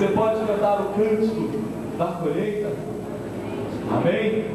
Você pode cantar o cântico da colheita? Amém?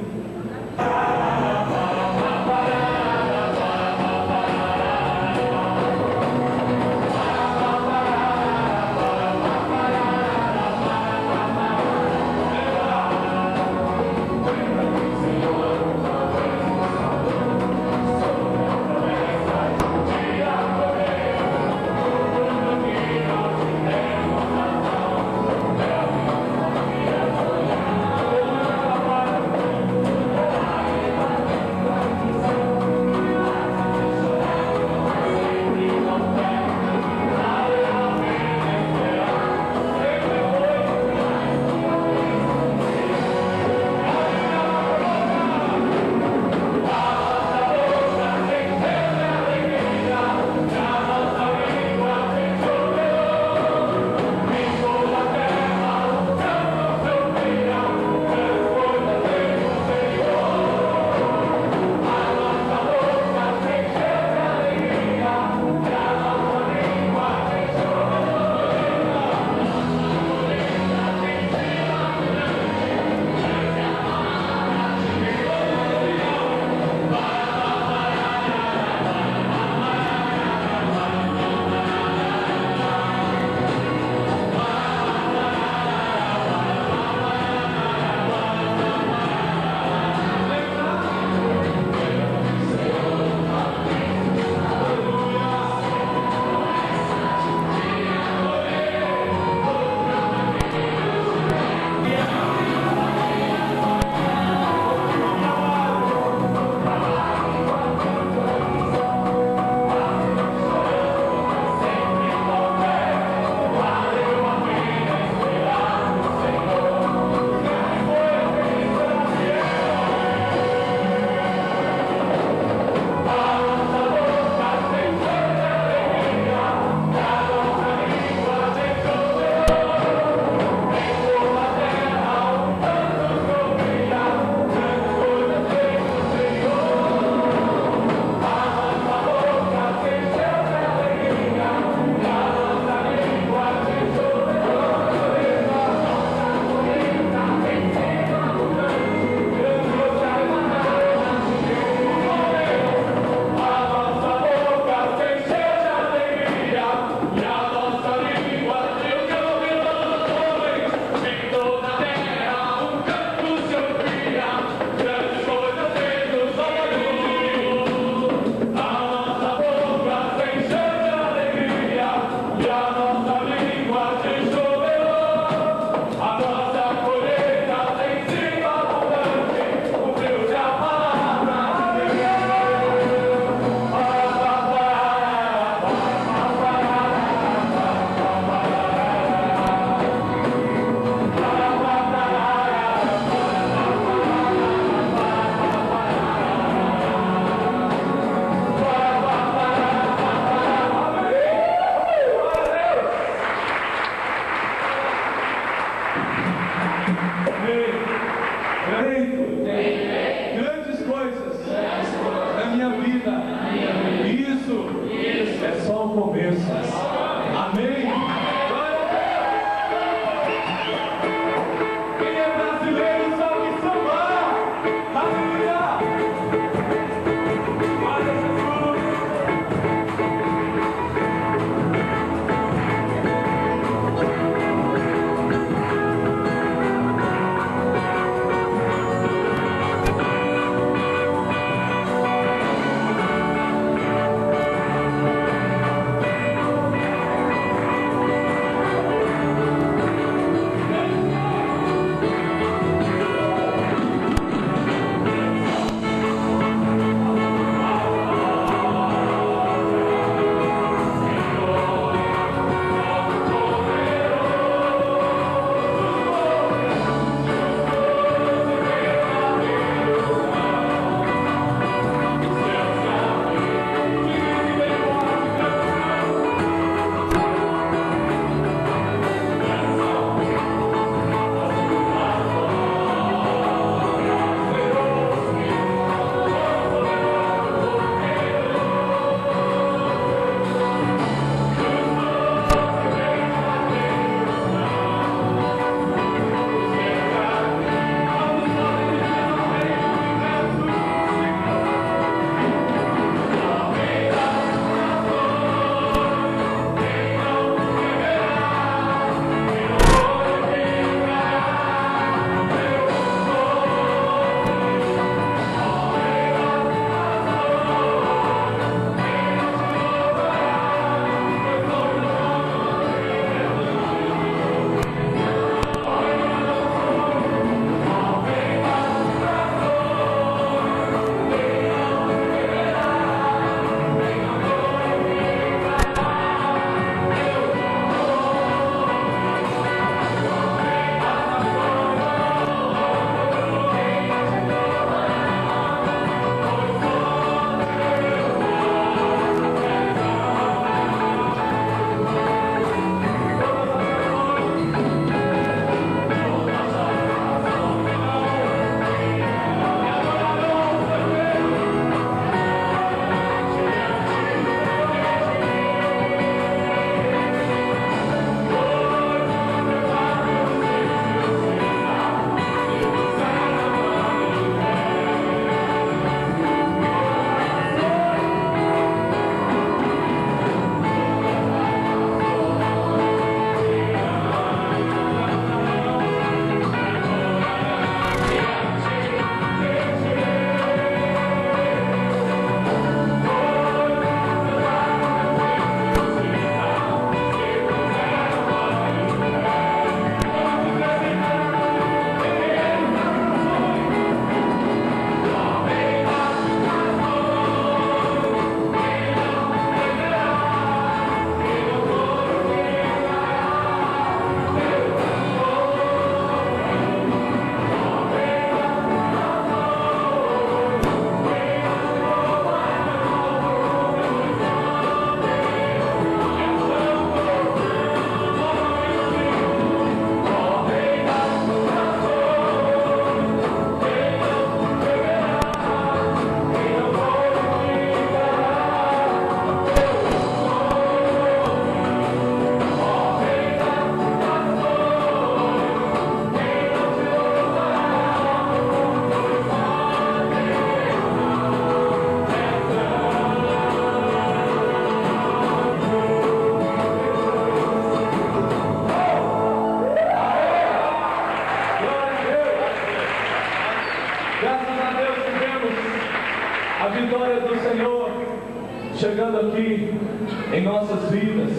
em nossas vidas.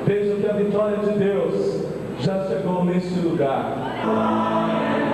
Veja que a vitória de Deus já chegou neste lugar. Amém.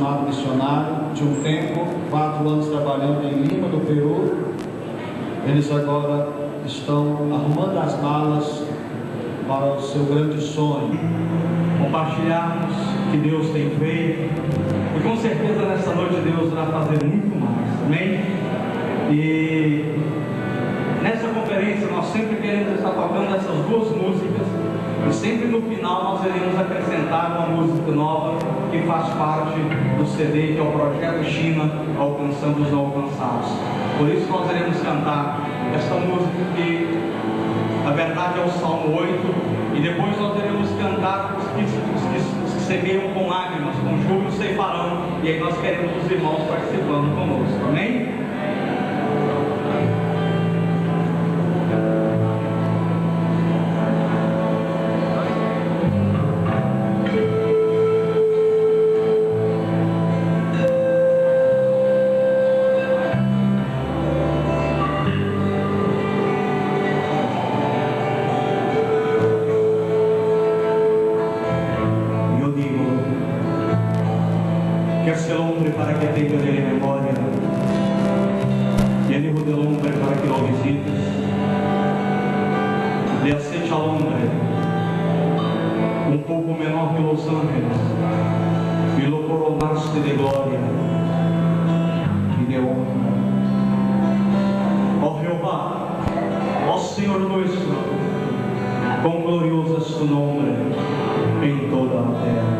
amado missionário de um tempo, 4 anos trabalhando em Lima, no Peru. Eles agora estão arrumando as malas para o seu grande sonho, compartilharmos o que Deus tem feito, e com certeza nessa noite Deus vai fazer muito mais, amém? E nessa conferência nós sempre queremos estar tocando essas 2 músicas, e sempre no final nós iremos acrescentar uma música nova que faz parte do CD, que é o Projeto China, Alcançando os Não Alcançados. Por isso nós iremos cantar esta música que na verdade é o Salmo 8, e depois nós iremos cantar os que semeiam com lágrimas, com júbilo ceifarão, e aí nós queremos os irmãos participando conosco, amém? Para que tenga de memoria, y el Hijo del Hombre para que lo visites. Le acecha al hombre un poco menor que los ángeles, y lo coronaste de gloria y de honra. Oh Jehová, oh Señor nuestro, cuán glorioso es tu nombre en toda la tierra.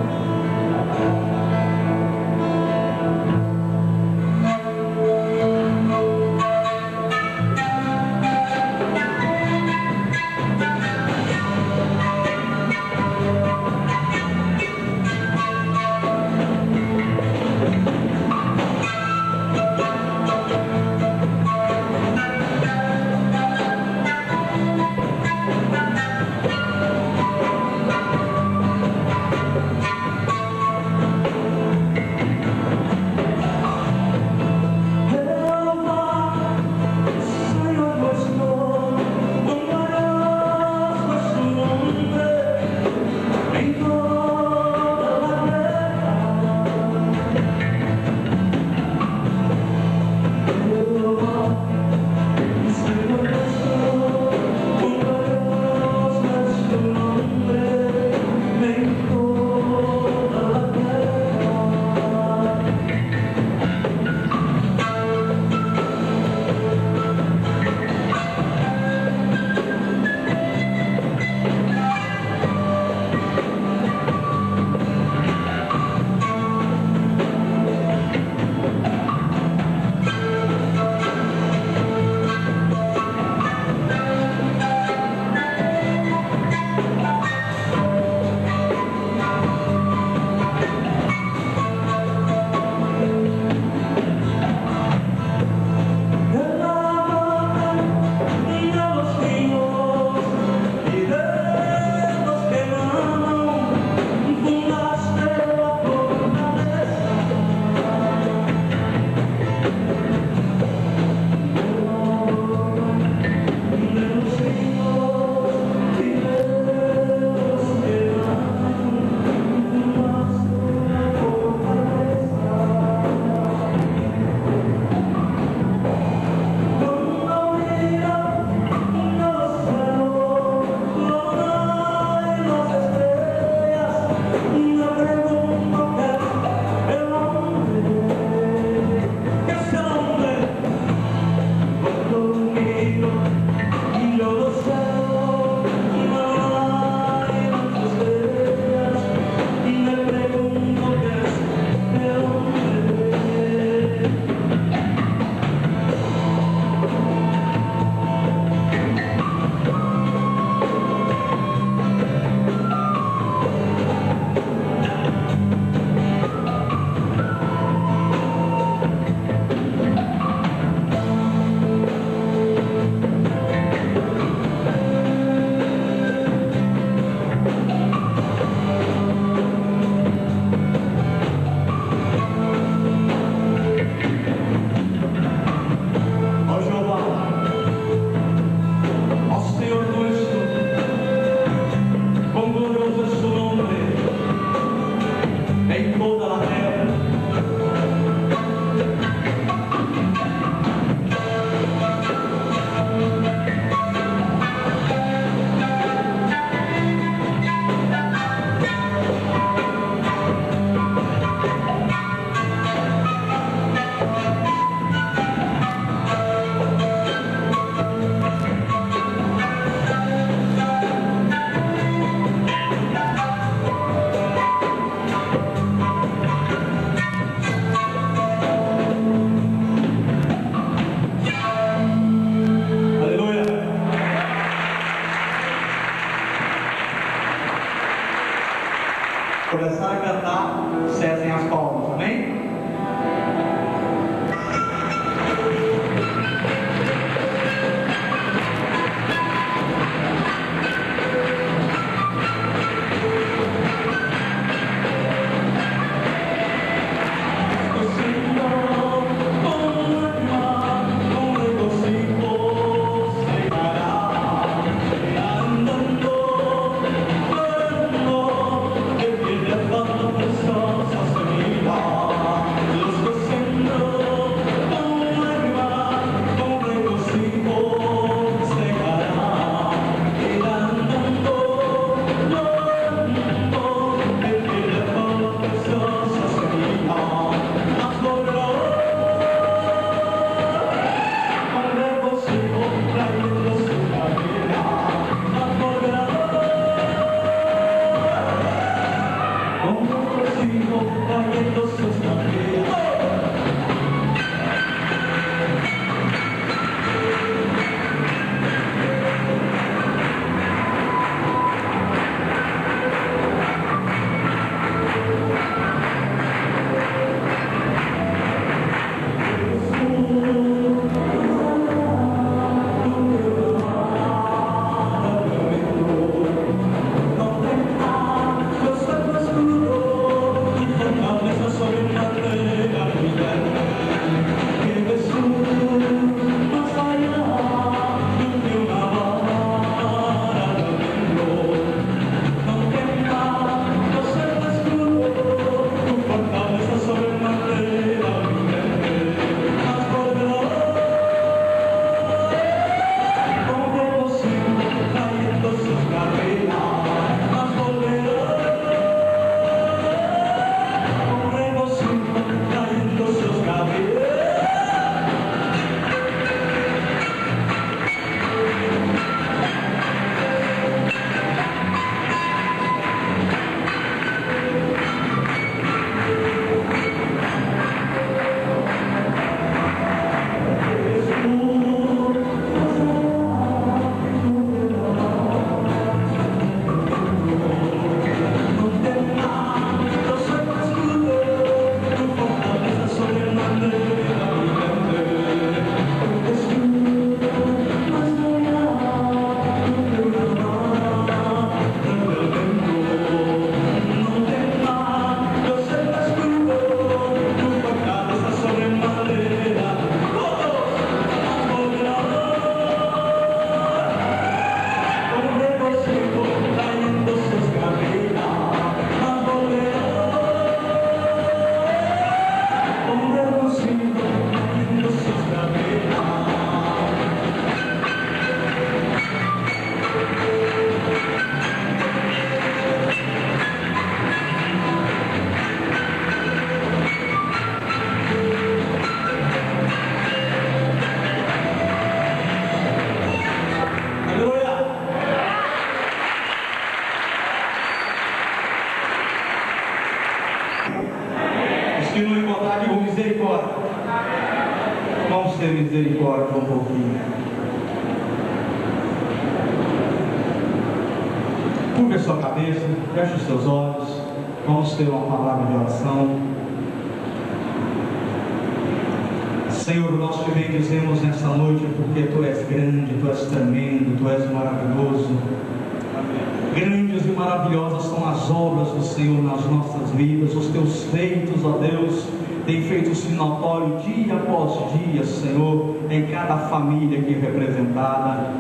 começar a cantar, cessem as palmas, amém? Se não encontrar, digo misericórdia. Vamos ter misericórdia um pouquinho. Curva a sua cabeça, feche os seus olhos. Vamos ter uma palavra de oração. Senhor, nós te bendizemos nessa noite porque Tu és grande, Tu és tremendo, Tu és maravilhoso. Grandes e maravilhosas são as obras do Senhor nas nossas vidas. Os Teus feitos, ó Deus, têm feito-se notório dia após dia, Senhor, em cada família aqui representada.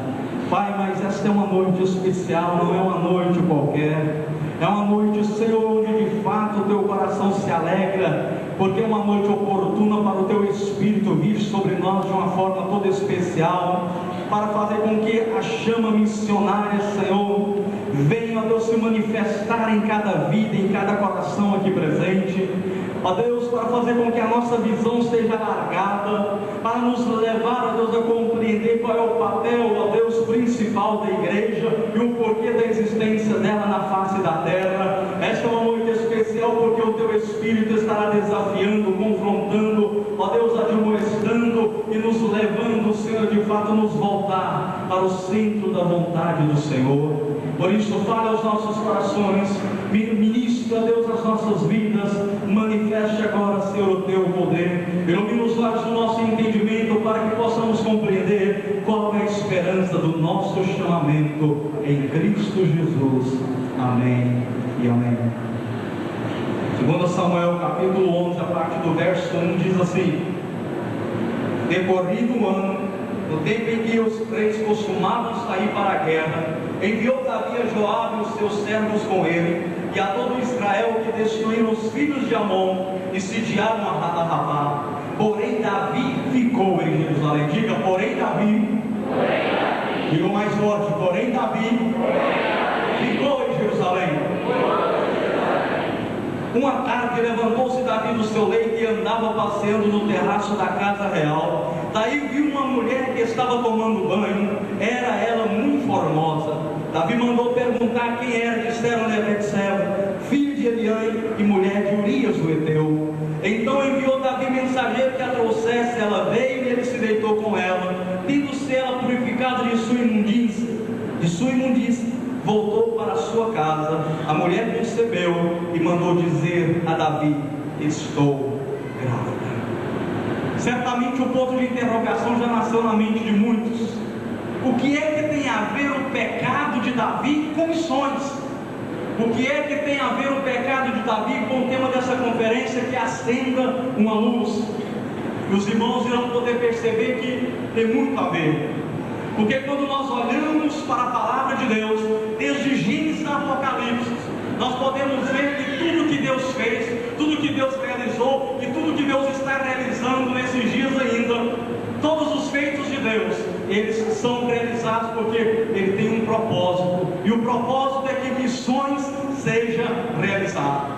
Pai, mas esta é uma noite especial, não é uma noite qualquer. É uma noite, Senhor, onde de fato o Teu coração se alegra, porque é uma noite oportuna para o Teu Espírito vir sobre nós de uma forma toda especial, para fazer com que a chama missionária, Senhor, venha, ó Deus, se manifestar em cada vida, em cada coração aqui presente. Ó Deus, para fazer com que a nossa visão seja alargada, para nos levar, ó Deus, a compreender qual é o papel, ó Deus, principal da igreja e o porquê da existência dela na face da terra. Esta é uma noite especial porque o Teu Espírito estará desafiando, confrontando, ó Deus, admoestando e nos levando, Senhor, de fato nos voltar para o centro da vontade do Senhor. Por isso, fale aos nossos corações, ministre Ministra, Deus, as nossas vidas. Manifeste agora, Senhor, o teu poder. Ilumina os olhos do nosso entendimento para que possamos compreender qual é a esperança do nosso chamamento em Cristo Jesus. Amém e amém. 2 Samuel capítulo 11, a partir do verso 1, diz assim: decorrido o ano, no tempo em que os reis costumavam sair para a guerra, enviou Davi a Joabe e os seus servos com ele, e a todo Israel, que destruíram os filhos de Amon e sitiaram a Rabá. Porém Davi ficou em Jerusalém. Diga, porém Davi. Diga mais forte, porém Davi ficou em Jerusalém. Uma tarde levantou-se Davi do seu leito e andava passeando no terraço da casa real. Daí viu uma mulher que estava tomando banho. Era ela muito formosa. Davi mandou perguntar quem era. Disseram-lhe: Betseba, filha de Eliã e mulher de Urias o Heteu. Então enviou Davi mensageiro que a trouxesse. Ela veio e ele se deitou com ela. Tendo-se ela purificado de sua imundícia, voltou para a sua casa. A mulher concebeu e mandou dizer a Davi: estou grávida. Certamente o ponto de interrogação já nasceu na mente de muitos. O que é que tem a ver o pecado de Davi com missões? O que é que tem a ver o pecado de Davi com o tema dessa conferência, que acenda uma luz? E os irmãos irão poder perceber que tem muito a ver. Porque quando nós olhamos para a palavra de Deus, desde Gênesis a Apocalipse, nós podemos ver que tudo que Deus fez, tudo que Deus realizou e tudo que Deus está realizando nesses dias ainda, todos os feitos de Deus, eles são realizados porque Ele tem um propósito, e o propósito é que missões sejam realizadas.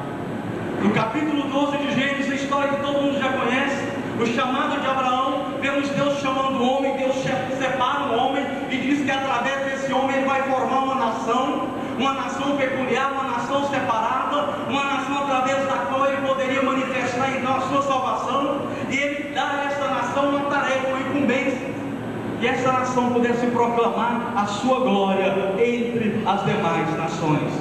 No capítulo 12 de Gênesis, a história que todo mundo já conhece, o chamado de Abraão, vemos Deus chamando o homem. Deus separa o homem e diz que através desse homem ele vai formar uma nação peculiar, uma nação separada, uma nação através da qual ele poderia manifestar então a sua salvação, e ele dá a essa nação uma tarefa, uma incumbência, que essa nação pudesse proclamar a sua glória entre as demais nações.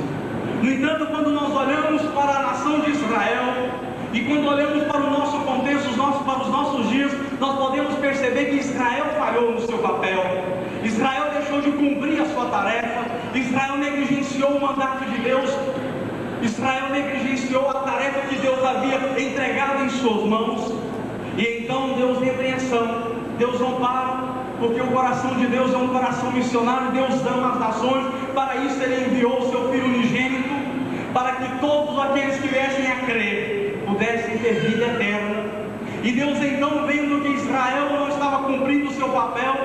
No entanto, quando nós olhamos para a nação de Israel, e quando olhamos para o nosso contexto, para os nossos dias, nós podemos perceber que Israel falhou no seu papel. Israel deixou de cumprir a sua tarefa. Israel negligenciou o mandato de Deus. Israel negligenciou a tarefa que Deus havia entregado em suas mãos. E então Deus entra em ação. Deus não para, porque o coração de Deus é um coração missionário. Deus ama as nações. Para isso Ele enviou o seu Filho unigênito, para que todos aqueles que viessem a crer pudessem ter vida eterna. E Deus então, vendo que Israel não estava cumprindo o seu papel,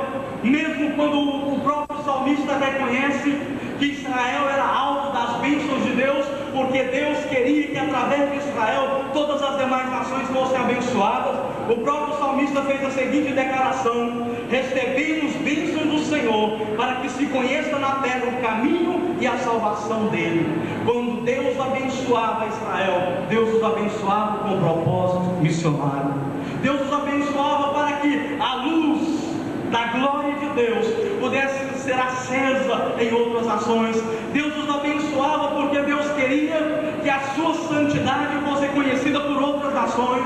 mesmo quando o próprio salmista reconhece que Israel era alvo das bênçãos de Deus, porque Deus queria que através de Israel todas as demais nações fossem abençoadas, o próprio salmista fez a seguinte declaração: recebemos bênçãos do Senhor, para que se conheça na terra o caminho e a salvação dele. Quando Deus abençoava Israel, Deus os abençoava com propósito missionário. Deus os abençoava para que a luz da glória de Deus pudesse ser acesa em outras nações. Deus os abençoava porque Deus queria que a sua santidade fosse conhecida por outras nações.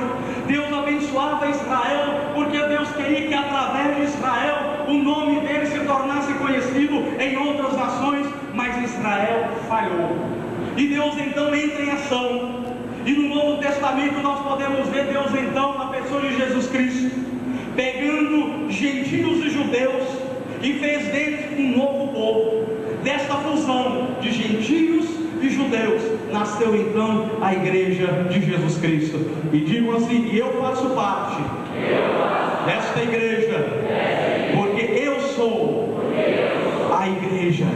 Deus abençoava Israel porque Deus queria que através de Israel o nome dele se tornasse conhecido em outras nações. Mas Israel falhou, e Deus então entra em ação. E no Novo Testamento nós podemos ver Deus então na pessoa de Jesus Cristo, pegando gentios e judeus, e fez deles um novo povo. Desta fusão de gentios e judeus nasceu então a igreja de Jesus Cristo. E digo assim: eu faço parte desta igreja, porque eu sou a igreja.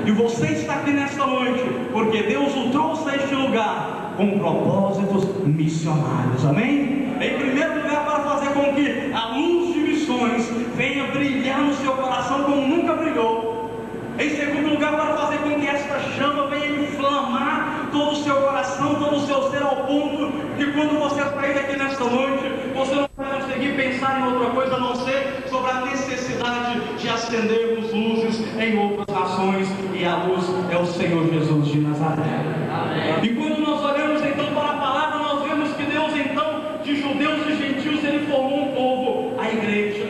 E você está aqui nesta noite porque Deus o trouxe a este lugar com propósitos missionários. Amém? Em primeiro lugar, para fazer com que a luz de missões venha brilhar no seu coração como nunca brilhou. Em segundo lugar, para fazer com que esta chama venha inflamar todo o seu coração, todo o seu ser, ao ponto que quando você sair daqui nesta noite, você não vai conseguir pensar em outra coisa a não ser sobre a necessidade de acendermos luzes em outras nações, e a luz é o Senhor Jesus de Nazaré. E quando nós olhamos então para a palavra, nós vemos que Deus então, de judeus e gentios, Ele formou um povo, a igreja.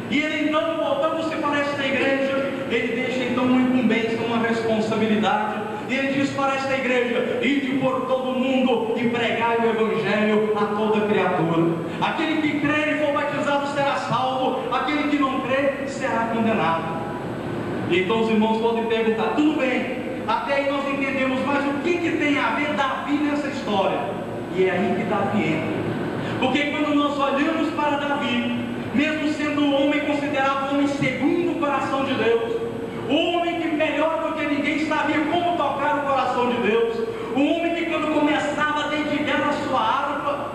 E Ele então, voltando-se para esta igreja, Ele deixa então uma incumbência, uma responsabilidade. E Ele diz para esta igreja: ide por todo o mundo e pregai o Evangelho a toda criatura. Aquele que crer e for batizado será salvo, aquele que não crer será condenado. E então os irmãos podem perguntar: tudo bem, até aí nós entendemos, mas o que tem a ver Davi nessa história? E é aí que Davi entra. Porque quando nós olhamos para Davi, mesmo sendo um homem considerado homem segundo o coração de Deus, um homem que melhor do que ninguém sabia como tocar o coração de Deus, um homem que quando começava a dedilhar a sua harpa,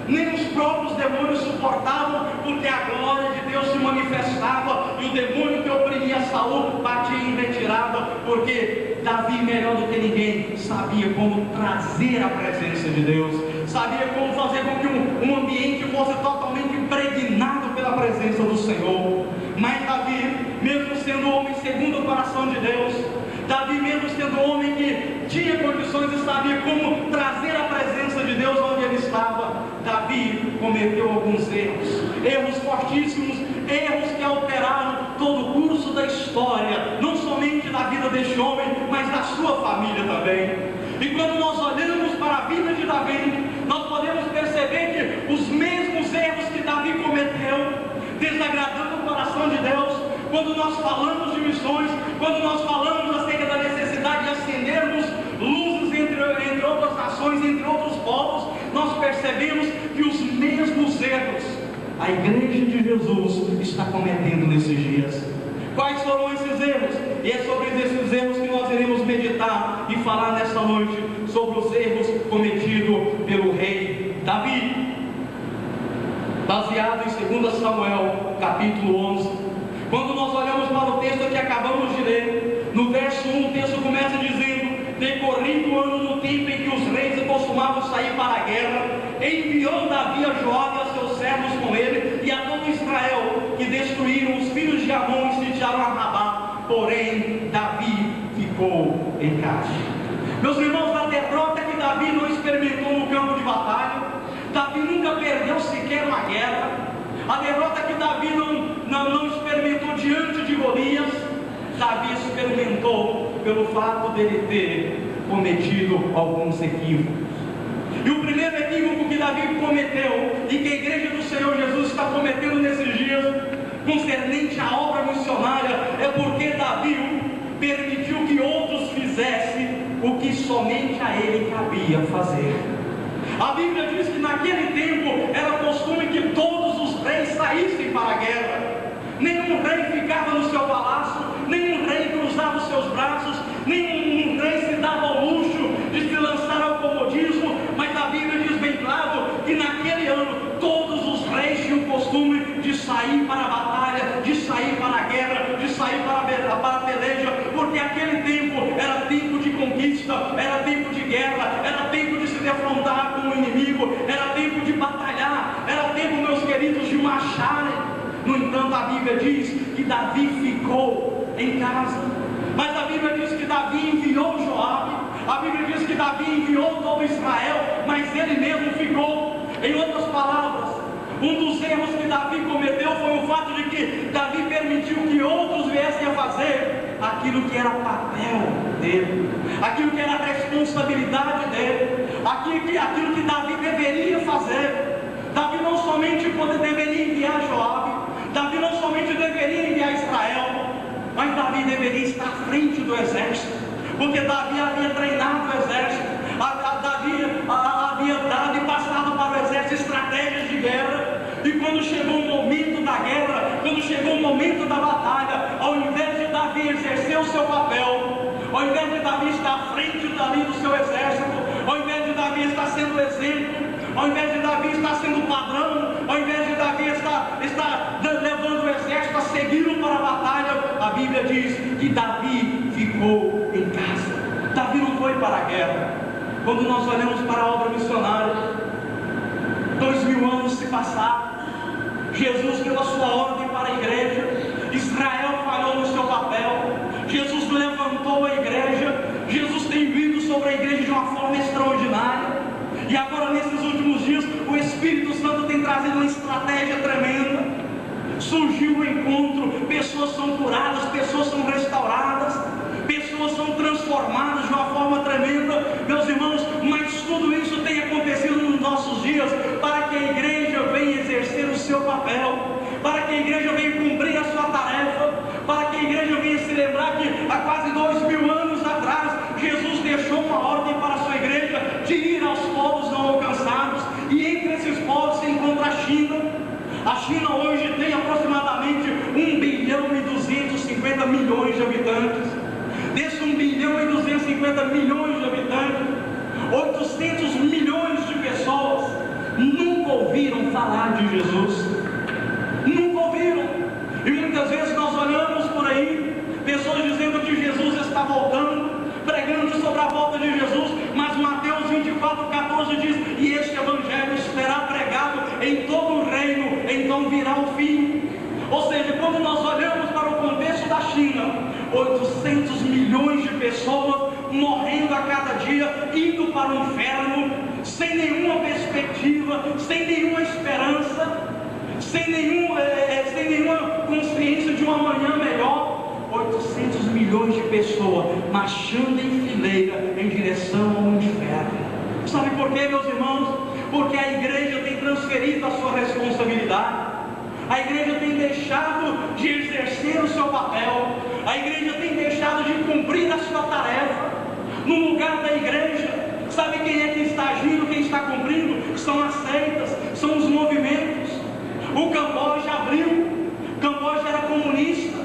nem os próprios demônios suportavam, porque a glória de Deus se manifestava, e o demônio que oprimia Saul batia em retirada, porque Davi, melhor do que ninguém, sabia como trazer a presença de Deus, sabia como fazer com que um ambiente fosse totalmente impregnado pela presença do Senhor. Mas Davi, mesmo sendo homem segundo o coração de Deus, Davi, mesmo sendo homem que tinha condições e sabia como trazer a presença de Deus onde ele estava, Davi cometeu alguns erros fortíssimos, erros que alteraram todo o curso da história, não somente da vida deste homem, mas da sua família também. E quando nós olhamos para a vida de Davi, nós podemos perceber que os mesmos erros que Davi cometeu, desagradando o coração de Deus, quando nós falamos de missões, quando nós falamos acerca da necessidade de acendermos luzes entre outras nações, entre outros povos, nós percebemos que os mesmos erros a igreja de Jesus está cometendo nesses dias. Quais foram esses erros? E é sobre esses erros que nós iremos meditar e falar nesta noite, sobre os erros cometidos pelo rei Davi, baseado em 2 Samuel, capítulo 11. Quando nós olhamos para o texto que acabamos de ler, no verso 1, o texto começa dizendo: decorrido o ano no tempo em que os reis costumavam sair para a guerra, enviou Davi a Joabe e a seus servos com ele, e a todo Israel, que destruíram os filhos de Amon e sitiaram a Rabá. Porém, Davi ficou em casa. Meus irmãos, a derrota que Davi não experimentou no campo de batalha, Davi nunca perdeu sequer uma guerra. A derrota que Davi não experimentou diante de Golias, Davi experimentou pelo fato dele ter cometido alguns equívocos. E o primeiro equívoco que Davi cometeu, e que a igreja do Senhor Jesus está cometendo nesses dias, concernente à obra missionária, é porque Davi permitiu que outros fizessem o que somente a ele cabia fazer. A Bíblia diz que naquele tempo era costume que todos os reis saíssem para a guerra. Nenhum rei ficava no seu palácio, nenhum rei cruzava os seus braços, nenhum rei se dava ao luxo de se lançar ao comodismo, mas a Bíblia diz bem claro que naquele ano todos os reis tinham o costume de sair para a batalha, de sair para a guerra, de sair para a peleja, porque aquele tempo era tempo de conquista, era tempo de guerra, era tempo de se defrontar com o inimigo, era tempo de batalhar, era tempo, meus queridos, de marcharem. No entanto, a Bíblia diz que Davi ficou em casa. Mas a Bíblia diz que Davi enviou Joabe, a Bíblia diz que Davi enviou todo Israel, mas ele mesmo ficou. Em outras palavras, um dos erros que Davi cometeu foi o fato de que Davi permitiu que outros viessem a fazer aquilo que era papel dele, aquilo que era a responsabilidade dele, aquilo que Davi deveria fazer. Davi não somente deveria enviar Joabe, Davi não somente deveria enviar Israel, mas Davi deveria estar à frente do exército, porque Davi havia treinado o exército, Davi havia dado e passado para o exército estratégias de guerra. E quando chegou o momento da guerra, quando chegou o momento da batalha, ao invés de Davi exercer o seu papel, ao invés de Davi estar à frente dali do seu exército, ao invés de Davi estar sendo exemplo, ao invés de Davi estar sendo padrão, ao invés de Davi estar levando o exército a segui-lo para a batalha, a Bíblia diz que Davi ficou em casa. Davi não foi para a guerra. Quando nós olhamos para a obra missionária, 2000 anos se passaram, Jesus deu a sua ordem para a igreja, Israel falhou no seu papel, Jesus levantou a igreja, Jesus tem vindo sobre a igreja de uma forma surgiu o encontro, pessoas são curadas, pessoas são restauradas, pessoas são transformadas de uma forma tremenda, meus irmãos. Mas tudo isso tem acontecido nos nossos dias para que a igreja venha exercer o seu papel, para que a igreja venha cumprir a sua tarefa, para que a igreja venha se lembrar que há quase 2000 anos atrás Jesus deixou uma ordem para a sua igreja de ir aos povos não alcançados, e entre esses povos se encontra a China. A China hoje tem aproximadamente 1.250 bilhões de habitantes. Desses 1.250 bilhões de habitantes, 800 milhões de pessoas nunca ouviram falar de Jesus. Nunca ouviram. E muitas vezes nós olhamos por aí, pessoas dizendo que Jesus está voltando, pregando sobre a volta de Jesus, mas Mateus 24:14 diz: e este evangelho será pregado em todo o reino, então virá o fim. Ou seja, quando nós olhamos para o contexto da China, 800 milhões de pessoas morrendo a cada dia, indo para o inferno, sem nenhuma perspectiva, sem nenhuma esperança, sem nenhuma consciência de um amanhã melhor. 800 milhões de pessoas marchando em fileira em direção ao inferno. Sabe por quê, meus irmãos? Porque a igreja tem transferido a sua responsabilidade. A igreja tem deixado de exercer o seu papel. A igreja tem deixado de cumprir a sua tarefa. No lugar da igreja, sabe quem é que está agindo, quem está cumprindo? São as seitas, são os movimentos. O Camboja abriu. O Camboja era comunista.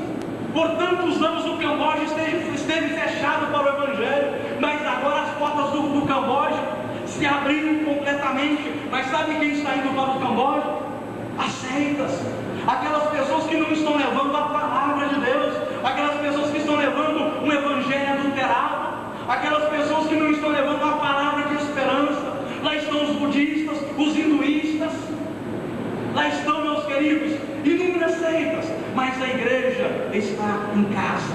Por tantos anos o Camboja esteve fechado para o Evangelho, mas agora as portas do Camboja se abriram completamente. Mas sabe quem está indo para o Camboja? As seitas, aquelas pessoas que não estão levando a palavra de Deus, aquelas pessoas que estão levando um evangelho adulterado, aquelas pessoas que não estão levando a palavra de esperança. Lá estão os budistas, os hinduístas, lá estão, meus queridos, inúmeras seitas. Mas a igreja está em casa.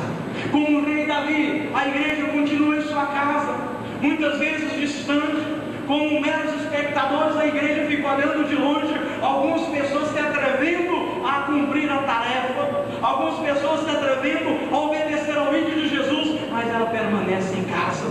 Como o rei Davi, a igreja continua em sua casa, muitas vezes distante. Como meros espectadores, a igreja fica olhando de longe, algumas pessoas se atrevendo a cumprir a tarefa, algumas pessoas se atrevendo a obedecer ao vídeo de Jesus, mas ela permanece em casa.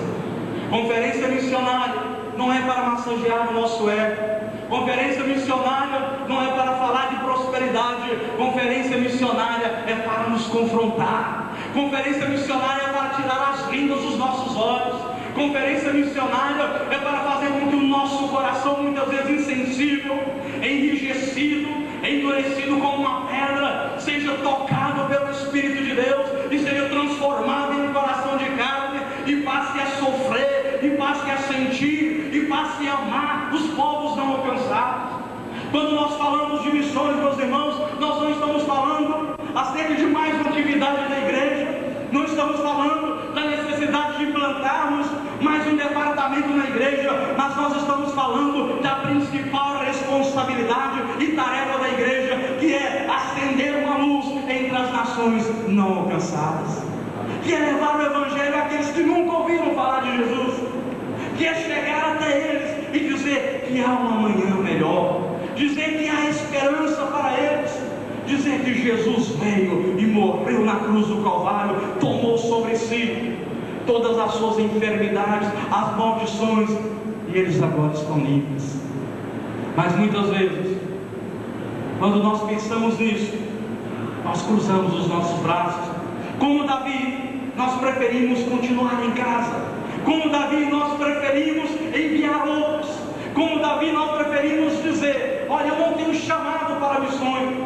Conferência missionária não é para massagear o nosso ego. Conferência missionária não é para falar de prosperidade. Conferência missionária é para nos confrontar. Conferência missionária é para tirar as vendas dos nossos olhos. Conferência missionária é para fazer com que o nosso coração, muitas vezes insensível, enrijecido, endurecido como uma pedra, seja tocado pelo Espírito de Deus e seja transformado em um coração de carne, e passe a sofrer, e passe a sentir, e passe a amar os povos não alcançados. Quando nós falamos de missões, meus irmãos, nós não estamos falando acerca de mais uma atividade da igreja, não estamos falando da necessidade de implantarmos mais um departamento na igreja, mas nós estamos falando da principal responsabilidade e tarefa da igreja, que é acender uma luz entre as nações não alcançadas, que é levar o evangelho àqueles que nunca ouviram falar de Jesus, que é chegar até eles e dizer que há um amanhã melhor, dizer que há esperança para eles, dizer que Jesus veio e morreu na cruz do Calvário, tomou sobre si todas as suas enfermidades, as maldições, e eles agora estão livres. Mas muitas vezes, quando nós pensamos nisso, nós cruzamos os nossos braços. Como Davi, nós preferimos continuar em casa. Como Davi, nós preferimos enviar outros. Como Davi, nós preferimos dizer: olha, eu não tenho chamado para missões.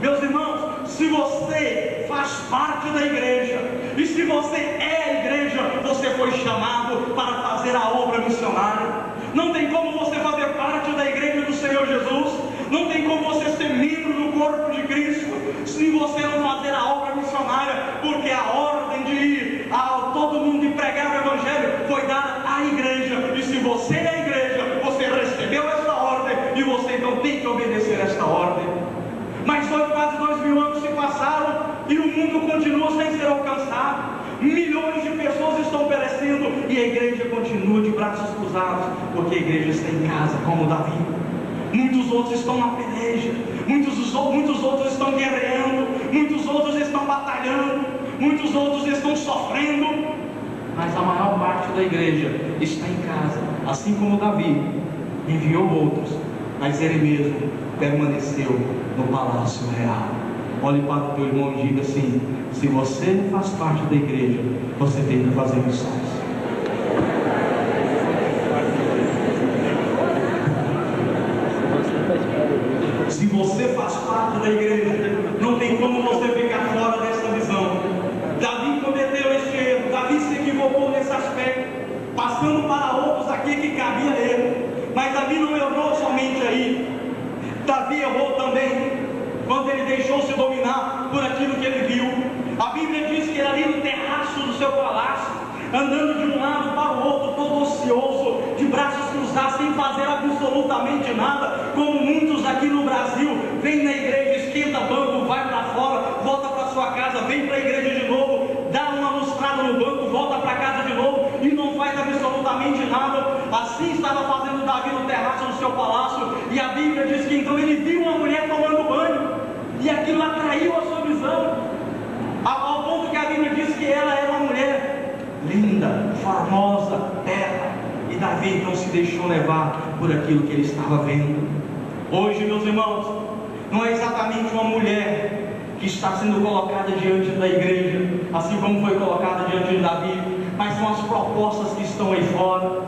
Meus irmãos, se você faz parte da igreja, e se você é a igreja, você foi chamado para fazer a obra missionária. Não tem como você fazer parte da igreja do Senhor Jesus, não tem como você ser membro do corpo de Cristo, se você não fazer a obra missionária, porque a ordem de ir a todo mundo e pregar o evangelho foi dada à igreja, e se você é a igreja, você recebeu essa ordem, e você então tem que obedecer esta ordem. Mas quase 2000 anos se passaram e o mundo continua sem ser alcançado. Milhões de pessoas estão perecendo e a igreja continua de braços cruzados, porque a igreja está em casa como Davi. Muitos outros estão na peleja, muitos outros estão guerreando, muitos outros estão batalhando, muitos outros estão sofrendo, mas a maior parte da igreja está em casa, assim como Davi enviou outros, mas ele mesmo permaneceu no palácio real. Olhe para o teu irmão e diga assim: se você não faz parte da igreja, você tem que fazer missões. Se você faz parte da igreja, não tem como você ficar fora dessa visão. Davi cometeu este erro, Davi se equivocou nesse aspecto, passando para outros aqui que cabia a ele. Mas Davi não errou somente aí, Davi errou também quando ele deixou-se dominar por aquilo que ele viu. A Bíblia diz que ele ali no terraço do seu palácio, andando de um lado para o outro, todo ocioso, de braços cruzados, sem fazer absolutamente nada, como muitos aqui no Brasil, vem na igreja, esquenta banco, vai para fora, volta para sua casa, vem para a igreja de novo, dá uma lustrada no banco, volta para casa de novo, e não faz absolutamente nada. Assim estava fazendo Davi no terraço do seu palácio, e a Bíblia diz que então ele viu uma mulher tomando banho, e aquilo atraiu a sua visão, ao ponto que a Bíblia diz que ela era uma mulher linda, formosa, bela, e Davi então se deixou levar por aquilo que ele estava vendo. Hoje, meus irmãos, não é exatamente uma mulher que está sendo colocada diante da igreja, assim como foi colocada diante de Davi, mas são as propostas que estão aí fora,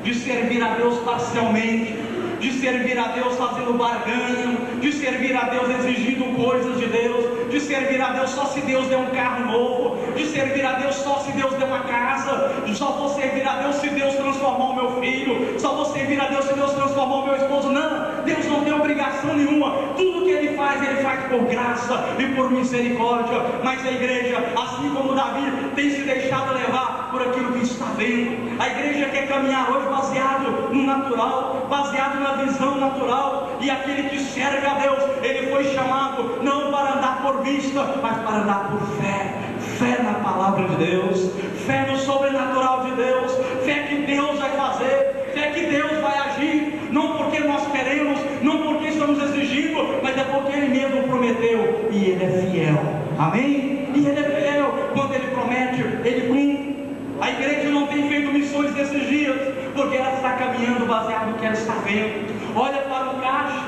de servir a Deus parcialmente, de servir a Deus fazendo barganha, de servir a Deus exigindo coisas de Deus, de servir a Deus só se Deus der um carro novo, de servir a Deus só se Deus der uma casa, só vou servir a Deus se Deus transformar o meu filho, só vou servir a Deus se Deus transformar o meu esposo. Não, Deus não tem obrigação nenhuma, tudo que Ele faz por graça e por misericórdia. Mas a igreja, assim como Davi, tem se deixado levar por aquilo que está vendo. A igreja quer caminhar hoje baseado no natural, baseado na visão natural, e aquele que serve a Deus, ele foi chamado não para andar por vista, mas para andar por fé. Fé na palavra de Deus, fé no sobrenatural de Deus, fé que Deus vai fazer, fé que Deus vai agir, não porque nós queremos, não porque estamos exigindo, mas é porque Ele mesmo prometeu, e Ele é fiel. Amém? E Ele é fiel, quando Ele promete, Ele cumpre. A igreja não tem feito missões nesses dias, porque ela está caminhando baseado no que ela está vendo. Olha para o caixa,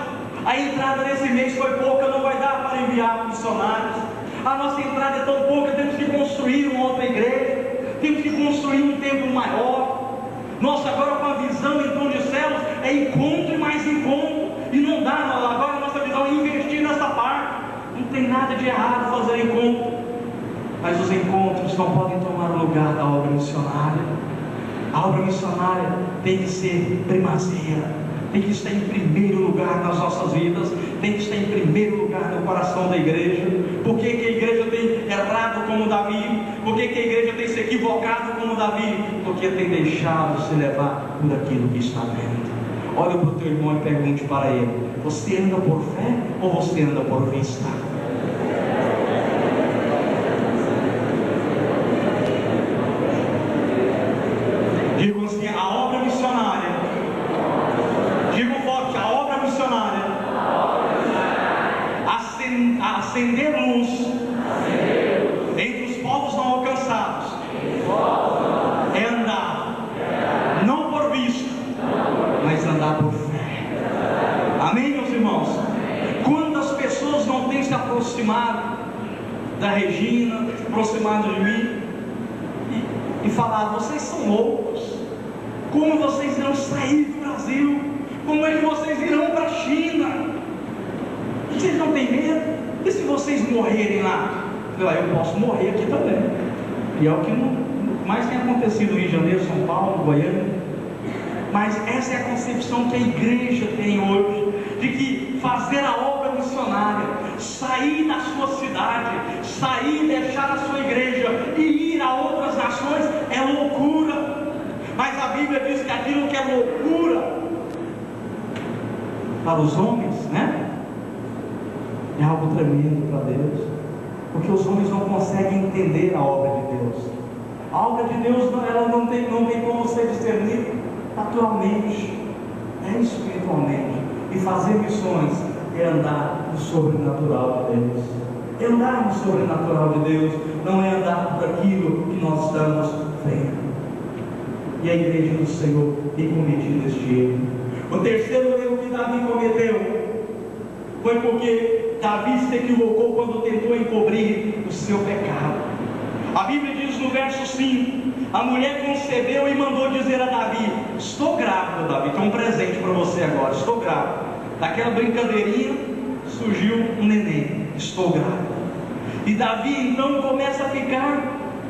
a entrada desse mês foi pouca, não vai dar para enviar missionários. A nossa entrada é tão pouca, temos que construir uma outra igreja, temos que construir um templo maior. Nossa, agora com a visão em tom de céus, é encontro e mais encontro, e não dá, agora a nossa visão é investir nessa parte. Não tem nada de errado fazer encontro, mas os encontros não podem tomar o lugar da obra missionária. A obra missionária tem que ser primazia, tem que estar em primeiro lugar nas nossas vidas, tem que estar em primeiro lugar no coração da igreja. Por que que a igreja tem errado como Davi? Por que que a igreja tem se equivocado como Davi? Porque tem deixado se levar por aquilo que está vendo. Olha para o teu irmão e pergunte para ele: você anda por fé ou você anda por vista? Digo assim, a obra missionária, digo forte, a obra missionária, acender luz entre os povos não alcançados, é andar, não por vista, mas andar por fé. Amém, meus irmãos? Quantas pessoas não têm se aproximado da Regina, se aproximado de mim e falar: vocês são loucos, como vocês irão sair do Brasil, como é que vocês irão para a China, vocês não têm medo? E se vocês morrerem lá? Eu posso morrer aqui também, e é o que mais tem acontecido no Rio de Janeiro, São Paulo, Goiânia. Mas essa é a concepção que a igreja tem hoje, de que fazer a obra missionária, sair da sua cidade, sair, deixar a sua igreja e ir a outras nações é loucura. Mas a Bíblia diz que aquilo que é loucura para os homens, né, é algo tremendo para Deus, porque os homens não conseguem entender a obra de Deus. A obra de Deus, ela não tem como ser discernida naturalmente, é espiritualmente. E fazer missões é andar no sobrenatural de Deus. Andar no sobrenatural de Deus não é andar por aquilo que nós estamos vendo. E a igreja do Senhor tem cometido este erro. O terceiro erro que Davi cometeu foi porque Davi se equivocou quando tentou encobrir o seu pecado. A Bíblia diz no verso 5: a mulher concebeu e mandou dizer a Davi: estou grávida, Davi, tem um presente para você agora, estou grávida. Daquela brincadeirinha surgiu um neném, estou grávida. E Davi então começa a ficar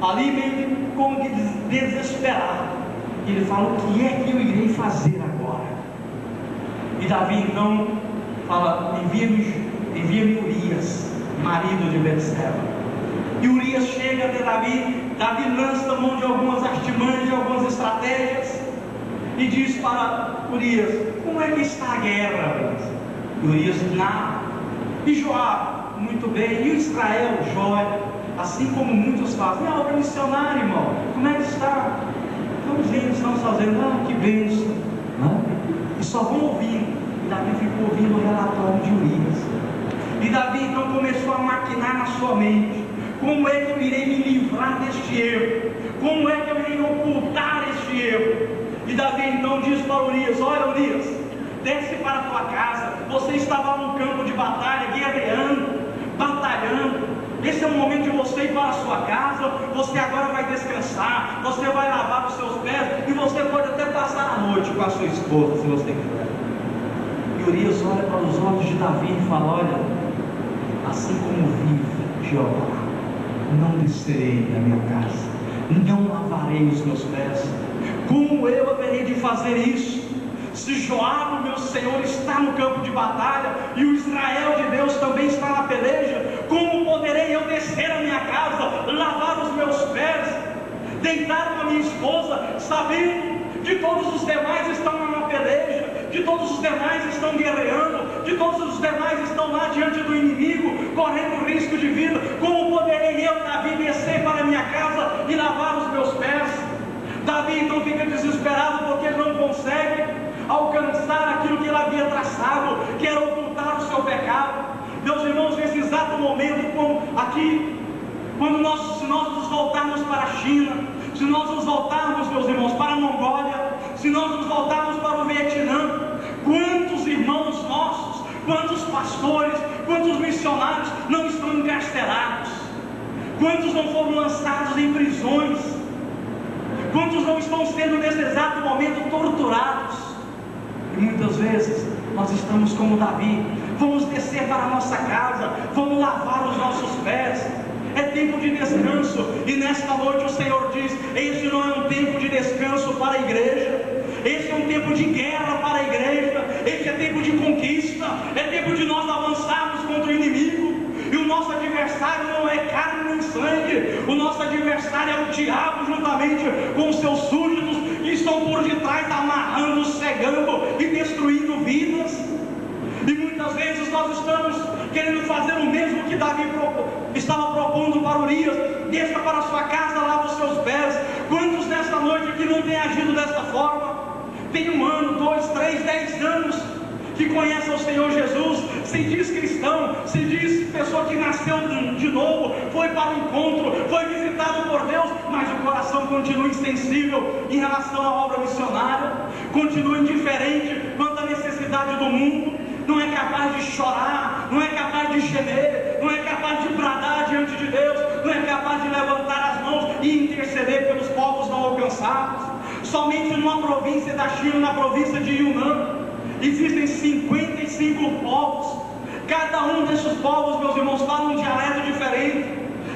ali meio como que desesperado. E ele fala: o que é que eu irei fazer agora? E Davi então fala: envia-me Urias, marido de Betseba. E Urias chega até Davi. Davi lança a mão de algumas artimanhas, de algumas estratégias, e diz para Urias: como é que está a guerra? E Urias: nada. E Joabe: muito bem. E o Israel: jóia. Assim como muitos fazem. A obra missionária, irmão, como é que está? Estamos indo, estamos fazendo. Que bênção, e só vão ouvindo. E Davi ficou ouvindo o relatório de Urias. E Davi então começou a maquinar na sua mente: como é que eu irei me livrar deste erro? Como é que eu irei ocultar este erro? E Davi então diz para Urias: olha, Urias, desce para a tua casa. Você estava no campo de batalha, guerreando, batalhando. Esse é o momento de você ir para a sua casa. Você agora vai descansar, você vai lavar os seus pés, e você pode até passar a noite com a sua esposa, se você quiser. E Urias olha para os olhos de Davi e fala: olha, assim como vive Jeová, não descerei da minha casa, não lavarei os meus pés. Como eu haverei de fazer isso? Se Joabe, meu senhor, está no campo de batalha, e o Israel de Deus também está na peleja, como poderei eu descer a minha casa, lavar os meus pés, deitar com a minha esposa, sabendo que todos os demais estão na peleja, que todos os demais estão guerreando, que todos os demais estão lá diante do inimigo, correndo risco de vida? Como poderei eu, Davi, descer para a minha casa e lavar os meus pés? Davi então fica desesperado, porque ele não consegue alcançar aquilo que ele havia traçado, que era ocultar o seu pecado. Meus irmãos, nesse exato momento, como aqui, quando se nós nos voltarmos para a China, se nós nos voltarmos, meus irmãos, para a Mongólia, se nós nos voltarmos para o Vietnã, quantos irmãos nossos, quantos pastores, quantos missionários não estão encarcerados? Quantos não foram lançados em prisões? Quantos não estão sendo nesse exato momento torturados? E muitas vezes nós estamos como Davi: vamos descer para a nossa casa, vamos lavar os nossos pés. É tempo de descanso, e nesta noite o Senhor diz: este não é um tempo de descanso para a igreja, este é um tempo de guerra para a igreja, este é tempo de conquista, é tempo de nós avançarmos contra o inimigo. E o nosso adversário não é carne nem sangue, o nosso adversário é o diabo, juntamente com os seus súditos, que estão por detrás, amarrando, cegando e destruindo vidas. E muitas vezes nós estamos querendo fazer o mesmo que Davi estava propondo para Urias: desça para a sua casa, lava os seus pés. Quantos nesta noite aqui não têm agido dessa forma? Tem 1 ano, 2, 3, 10 anos que conhece o Senhor Jesus, se diz cristão, se diz pessoa que nasceu de novo, foi para o encontro, foi visitado por Deus, mas o coração continua insensível em relação à obra missionária, continua indiferente quanto à necessidade do mundo, não é capaz de chorar, não é capaz de gemer, não é capaz de bradar diante de Deus, não é capaz de levantar as mãos e interceder pelos povos não alcançados. Somente numa província da China, na província de Yunnan, existem 55 povos. Cada um desses povos, meus irmãos, fala um dialeto diferente.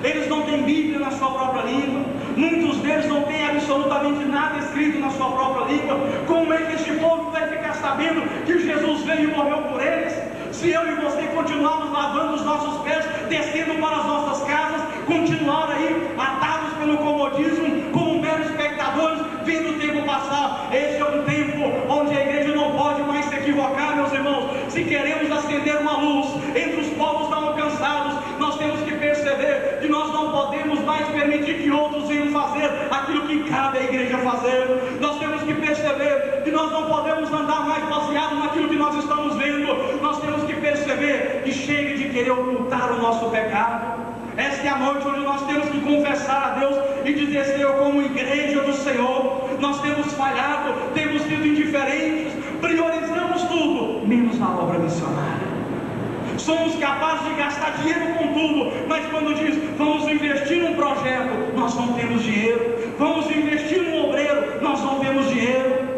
Eles não têm Bíblia na sua própria língua. Muitos deles não têm absolutamente nada escrito na sua própria língua. Como é que este povo vai ficar sabendo que Jesus veio e morreu por eles? Se eu e você continuarmos lavando os nossos pés, descendo para as nossas casas, continuar aí atados pelo comodismo, como meros espectadores, vendo o tempo passar. Esse é um tempo onde a igreja não pode mais se equivocar, meus irmãos. Se queremos acender uma luz entre os povos não alcançados, nós temos que perceber que nós não podemos mais permitir que outros venham fazer aquilo que cabe à igreja fazer. Nós temos que perceber que nós não podemos andar mais baseado naquilo que nós estamos vendo. Nós temos que perceber e chega de querer ocultar o nosso pecado. Esta é a noite onde nós temos que confessar a Deus e dizer: Senhor, como igreja do Senhor, nós temos falhado, temos sido indiferentes, priorizamos tudo, menos a obra missionária. Somos capazes de gastar dinheiro com tudo, mas quando diz, vamos investir num projeto, nós não temos dinheiro. Vamos investir num obreiro, nós não temos dinheiro.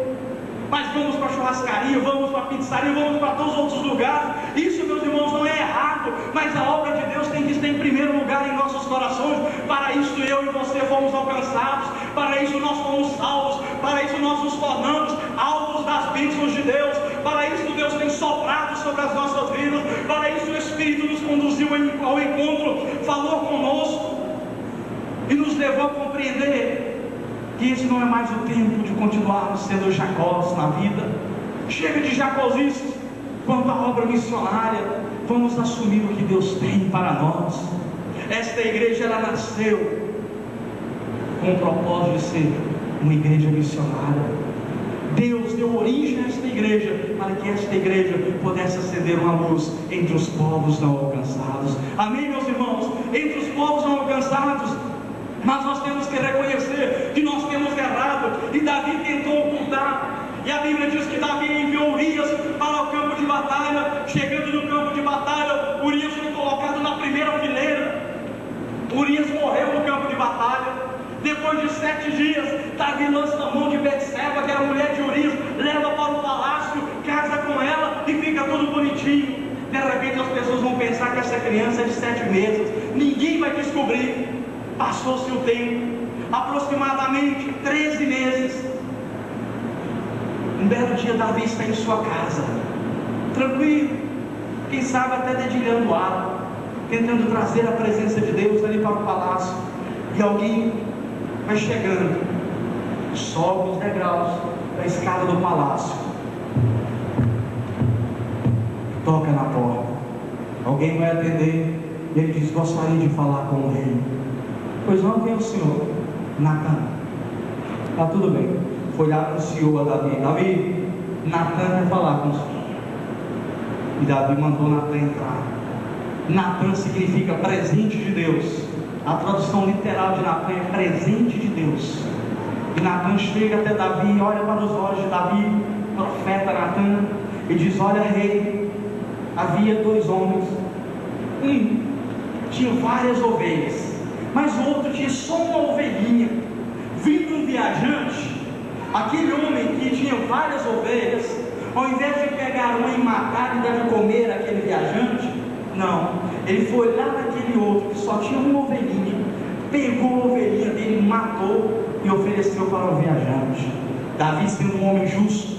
Mas vamos para a churrascaria, vamos para a pizzaria, vamos para todos os outros lugares. Isso, meus irmãos, não é errado, mas a obra de Deus tem que estar em primeiro lugar em nossos corações. Para isso eu e você fomos alcançados, para isso nós fomos salvos, para isso nós nos tornamos alvos das bênçãos de Deus. Para isso Deus tem soprado sobre as nossas vidas, para isso o Espírito nos conduziu ao encontro, falou conosco e nos levou a compreender que esse não é mais o tempo de continuarmos sendo Jacós na vida. Chega de jacosices. Quanto à obra missionária, vamos assumir o que Deus tem para nós. Esta igreja, ela nasceu com o propósito de ser uma igreja missionária. Deus deu origem a esta igreja, para que esta igreja pudesse acender uma luz entre os povos não alcançados. Amém, meus irmãos? Entre os povos não alcançados. Mas nós temos que reconhecer que nós temos errado, e Davi tentou ocultar. E a Bíblia diz que Davi enviou Urias para o campo de batalha. Chegando no campo de batalha, Urias foi colocado na primeira fileira. Urias morreu no campo de batalha. Depois de 7 dias, Davi lança a mão de Betseba, que era a mulher de Urias, leva para o palácio, casa com ela e fica tudo bonitinho. De repente as pessoas vão pensar que essa criança é de 7 meses. Ninguém vai descobrir. Passou-se o tempo, aproximadamente 13 meses. Um belo dia Davi está em sua casa, tranquilo, quem sabe até dedilhando água, tentando trazer a presença de Deus ali para o palácio. E alguém vai chegando, sobe os degraus da escada do palácio, toca na porta. Alguém vai atender e ele diz: gostaria de falar com o rei. Pois não, quem é o senhor? Natan. Está tudo bem. Foi lá, anunciou a Davi: Davi, Natan quer falar com o senhor. E Davi mandou Natan entrar. Natan significa presente de Deus. A tradução literal de Natan é presente de Deus. E Natan chega até Davi, olha para os olhos de Davi, profeta Natan, e diz: olha, rei, havia 2 homens. Um tinha várias ovelhas, mas o outro tinha só uma ovelhinha. Vindo um viajante, aquele homem que tinha várias ovelhas, ao invés de pegar uma e matar e deve comer aquele viajante, não, ele foi lá naquele outro que só tinha uma ovelhinha, pegou a ovelhinha dele, matou e ofereceu para o viajante. Davi, sendo um homem justo,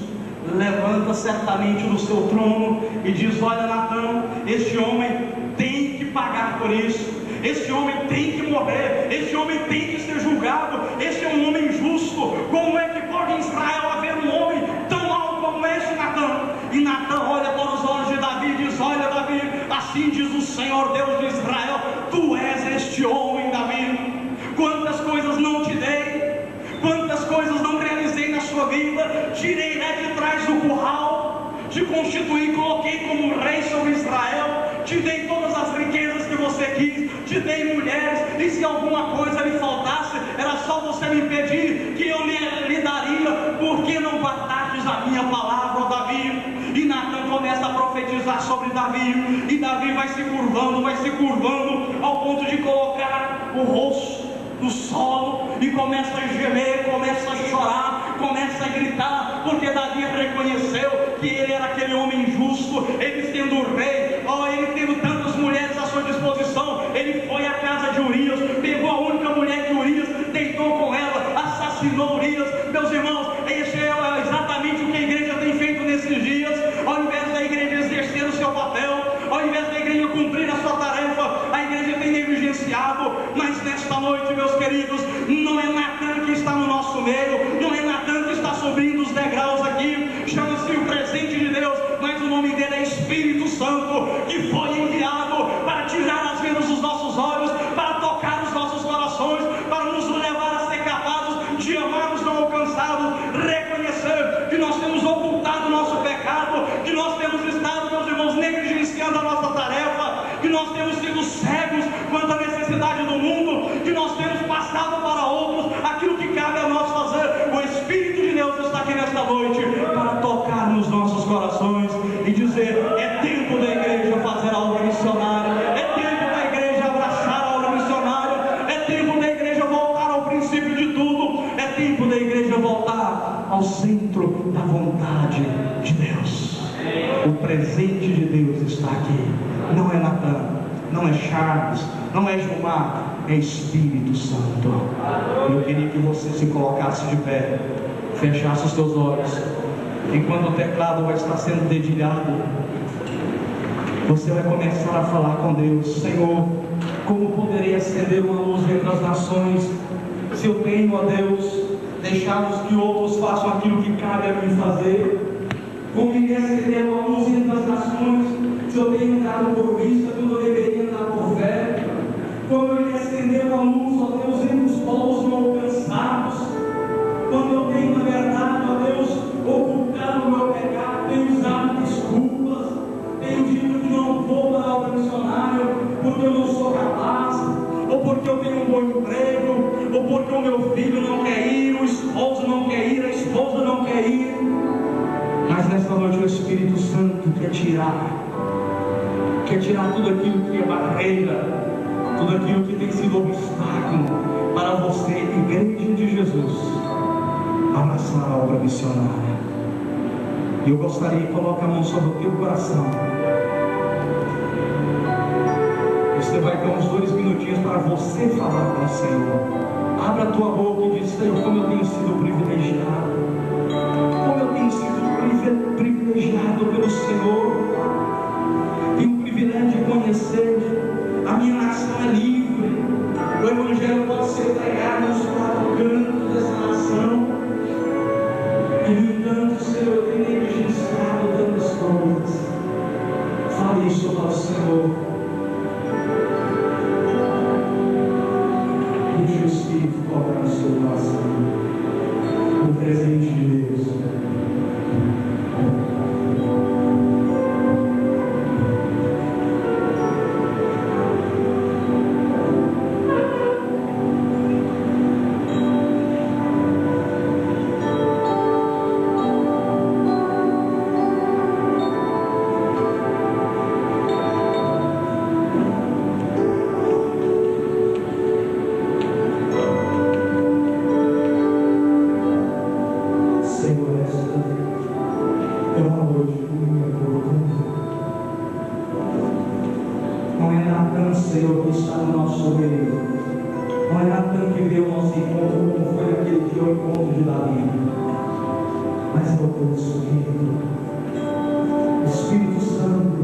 levanta certamente do seu trono e diz: olha, Natan, este homem tem que pagar por isso. Este homem tem que morrer, este homem tem que ser julgado, este é um homem justo. Como é que pode em Israel haver um homem tão mau como este, Natan? E Natan olha para os olhos de Davi e diz: olha, Davi, assim diz o Senhor Deus de Israel, tu és este homem, Davi. Quantas coisas não te dei, quantas coisas não realizei na sua vida, tirei de trás do curral, te constituí, coloquei como rei sobre Israel, te dei todas as riquezas que você quis, te dei mulheres, e se alguma coisa lhe faltasse, era só você me pedir que eu lhe daria. Por que não guardastes a minha palavra, ó Davi? E Natan começa a profetizar sobre Davi, e Davi vai se curvando ao ponto de colocar o rosto no solo e começa a gemer, começa a chorar, começa a gritar, porque Davi reconheceu que ele era aquele homem justo. Ele sendo rei, ele tendo tantas mulheres à sua disposição, ele foi à casa de Urias, pegou a única mulher de Urias, deitou com ela, assassinou Urias. Meus irmãos, esse é exatamente o que a igreja tem feito nesses dias. Ao invés da igreja exercer o seu papel, ao invés da igreja cumprir a sua tarefa, a igreja tem negligenciado. Mas nesta noite, meus queridos, não é Natan que está no nosso meio, não é Natan que está subindo os degraus aqui, chama-se o presente de Deus, mas o nome dele é Espírito Santo, que foi enviado para tirar as vendas dos nossos olhos, para tocar os nossos corações, para nos levar a ser capazes de amar os não alcançados, reconhecer que nós temos ocultado o nosso pecado, que nós temos estado, meus irmãos, negligenciando a nossa tarefa. ao centro da vontade de Deus. O presente de Deus está aqui. Não é Natan, não é Charles, não é Gilmar, é Espírito Santo. Eu queria que você se colocasse de pé, fechasse os teus olhos. Enquanto o teclado vai estar sendo dedilhado, você vai começar a falar com Deus: Senhor, como poderei acender uma luz entre as nações, se eu tenho, ó Deus, deixado que outros façam aquilo que cabe a mim fazer? Como iria acender uma luz entre as nações, se eu tenho andado por vista quando eu deveria andar por fé? Como eu iria acender uma luz, ó Deus, entre os povos não alcançados, quando eu tenho, na verdade, ó Deus, ocultado o meu pecado, tenho usado desculpas, tenho dito que não vou para a obra missionária porque eu não sou capaz, ou porque eu tenho um bom emprego, ou porque o meu filho não quer ir, o esposo não quer ir, a esposa não quer ir. Mas nesta noite o Espírito Santo quer tirar tudo aquilo que é barreira, tudo aquilo que tem sido obstáculo para você, igreja de Jesus, abraçar a obra missionária. E eu gostaria que coloque a mão sobre o teu coração. Você vai ter uns 2 minutinhos para você falar com o Senhor. Abra a tua boca e diz: Senhor, como eu tenho sido privilegiado, como eu tenho sido privilegiado pelo Senhor. Tenho o privilégio de conhecer. A minha nação é livre. O Evangelho pode ser pregado nos 4 cantos dessa nação. E no entanto, Senhor, eu tenho negligenciado tantas coisas. Fale isso para o Senhor. Deixe o Espírito colocar no seu coração o presente de Deus. Senhor, que está no nosso meio. Não é Natan que vê o nosso encontro como foi naquele dia o encontro de Davi, mas é o teu Espírito. Espírito Santo,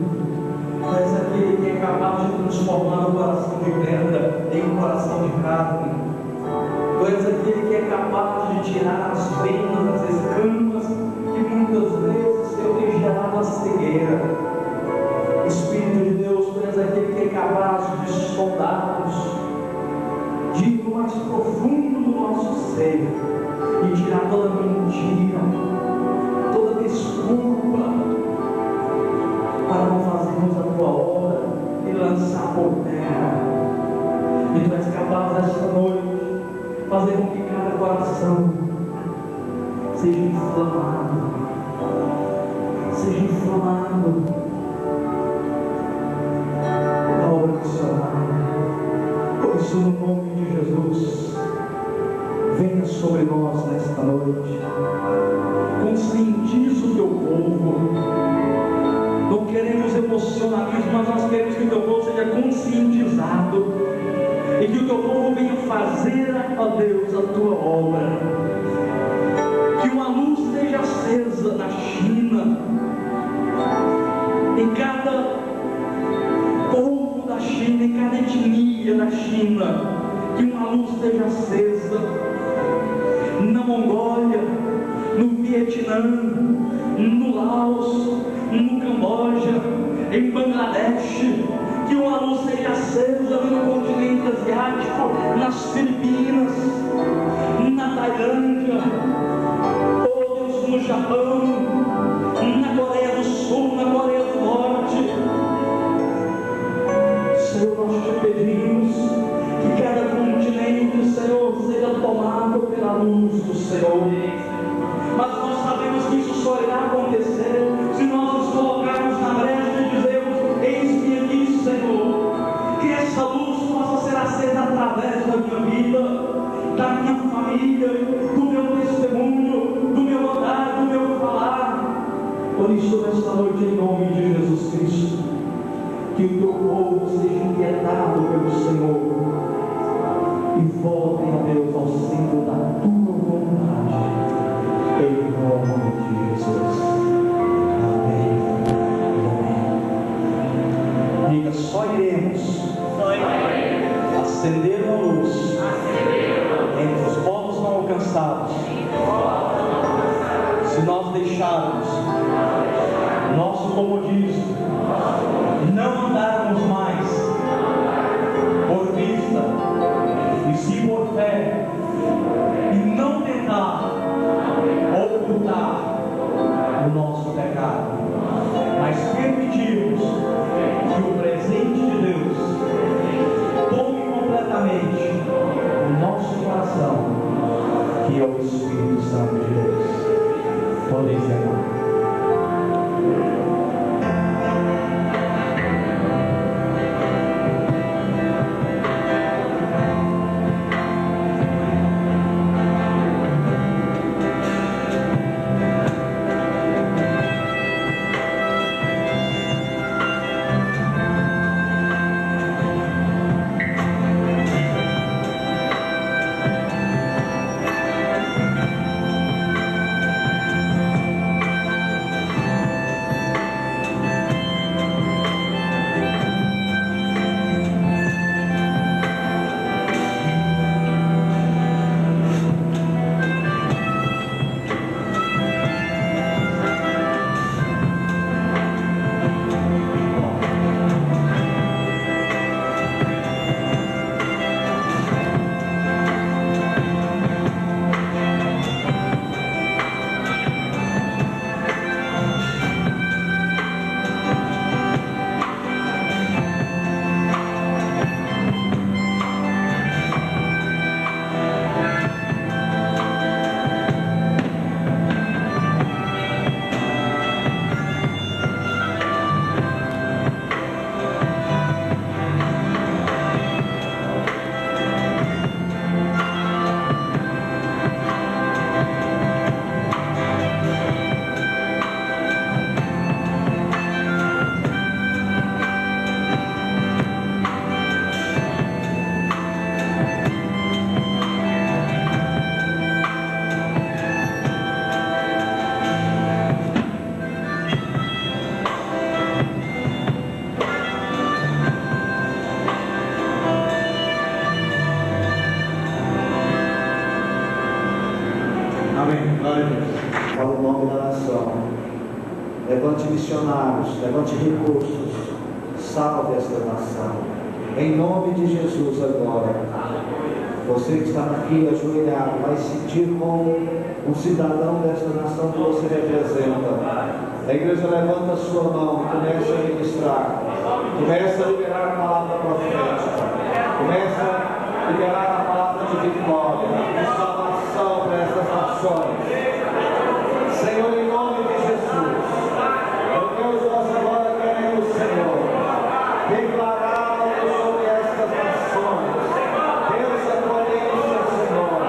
tu és aquele que é capaz de transformar o coração de pedra em um coração de carne. Tu és aquele que é capaz de tirar as venas, as escamas que muitas vezes tem gerado a cegueira. Espírito de Deus, tu és aquele que é capaz de sondar-nos, de ir no mais profundo do nosso ser e tirar toda mentira, toda desculpa para não fazermos a tua obra e lançar por terra. E tu és capaz desta noite fazer com que cada coração seja inflamado, obra missionária. Por isso, no nome de Jesus, venha sobre nós nesta noite. Conscientiza o teu povo. Não queremos emocionalismo, mas nós queremos que o teu povo seja conscientizado e que o teu povo venha fazer, ó Deus, a tua obra. Que uma luz esteja acesa na China, em cada povo da China, em cada etnia da China, que uma luz esteja acesa na Mongólia, no Vietnã, no Laos, no Camboja, em Bangladesh, que uma luz seja acesa no continente asiático, nas Filipinas, na Tailândia, oh Deus, no Japão, na Coreia do Sul, na Coreia do Norte. Senhor, nós te pedimos que cada continente, Senhor, seja tomado pela luz do Senhor. Mas nós sabemos que isso só irá acontecer se nós nos colocarmos na brecha e dizermos: eis-me aqui, Senhor. Que essa luz possa ser acesa através da minha vida, da minha família, do meu testemunho, do meu isso nesta noite em nome de Jesus Cristo. Que o teu povo seja inquietado pelo Senhor e voltem a Deus ao centro da tua vontade, em nome de Jesus. Amém. Amém. Diga, só iremos acender uma luz entre os povos não alcançados se nós deixarmos nosso comodismo, não andarmos mais por vista e sim por fé, e não tentar ocultar o nosso pecado, mas permitirmos que o presente de Deus tome completamente o nosso coração, que é o Espírito Santo de Deus. Podeis amar. Para o nome da nação, levante missionários, levante recursos, salve esta nação, em nome de Jesus agora. Você que está aqui ajoelhado vai sentir como um cidadão desta nação que você representa. A igreja levanta a sua mão e começa a ministrar, começa a liberar a palavra profética, começa a liberar a palavra de vitória, de salvação para essas nações. Senhor, em nome de Jesus, meu Deus, nós agora queremos, Senhor, declarar sobre estas nações, Deus, a tua bênção, Senhor.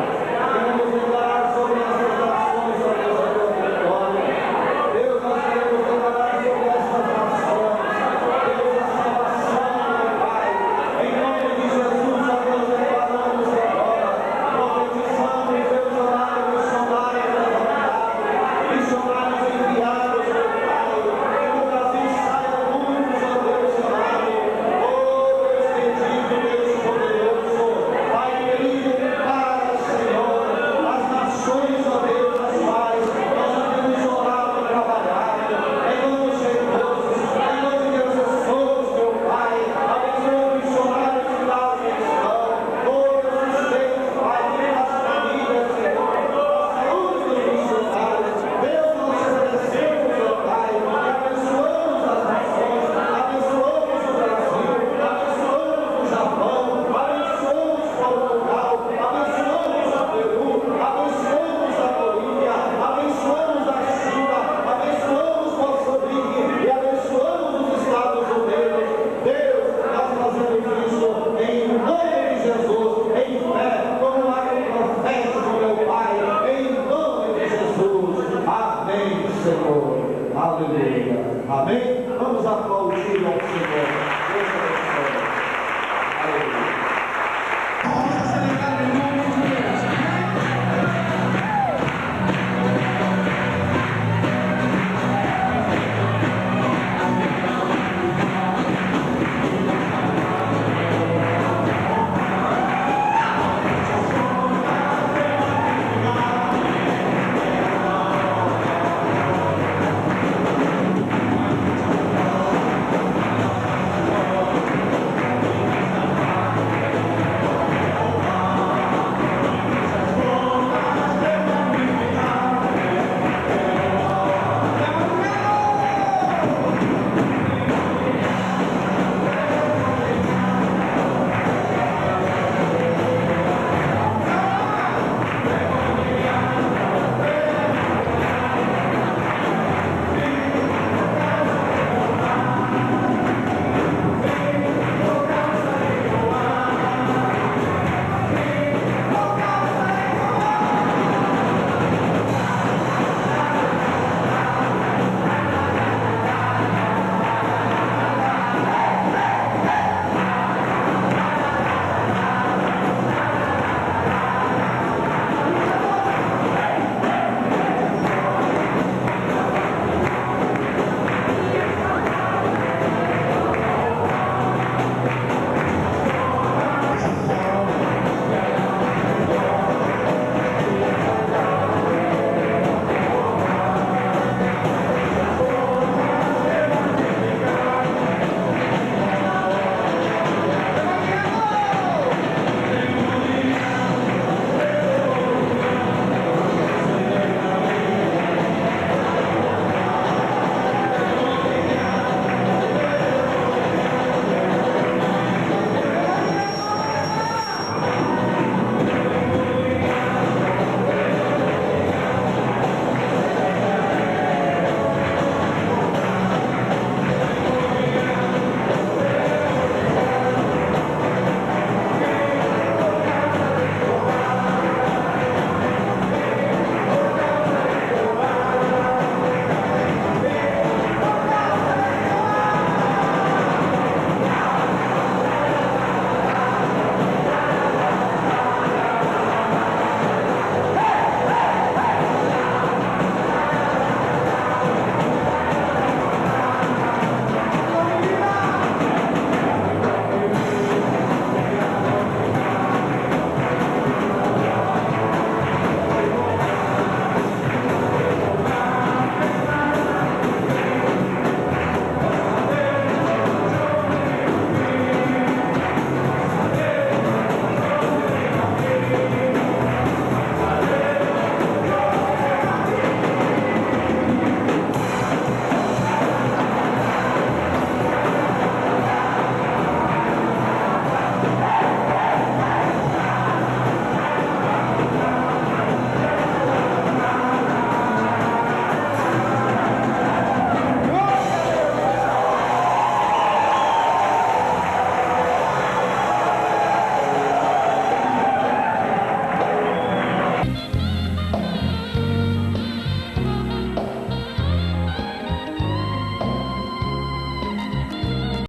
Queremos declarar sobre essas nações, ó Deus, a tua vitória. Deus, nós queremos declarar sobre estas nações, Deus, a salvação, meu Pai. Em nome de Jesus, ó Deus, declaramos agora, profetizando, Deus, horário missionário levantado, missionários enviados, meu Pai, que no Brasil saiam muitos, ó Deus amado. Oh, Deus bendito, Deus poderoso, Pai querido, para, Senhor, as nações, ó Deus, as quais nós temos orado e trabalhado, em nome de Jesus, em nome de Jesus, meu Pai, abençoa os missionários que lá estão, oh, Deus, Pai, as famílias, Senhor, a saúde dos missionários, Deus, nós agradecemos, meu Pai, e abençoamos as nações, abençoamos o Brasil, abençoamos o Japão, abençoamos Portugal, abençoamos o Peru, abençoamos a Bolívia, abençoamos a China, abençoamos Moçambique e abençoamos os Estados Unidos. Deus, nós fazemos isso em nome de Jesus, em fé, como um ato profético, meu Pai, em nome de Jesus. Amém, Senhor. Aleluia. Amém? Vamos aplaudir ao Senhor.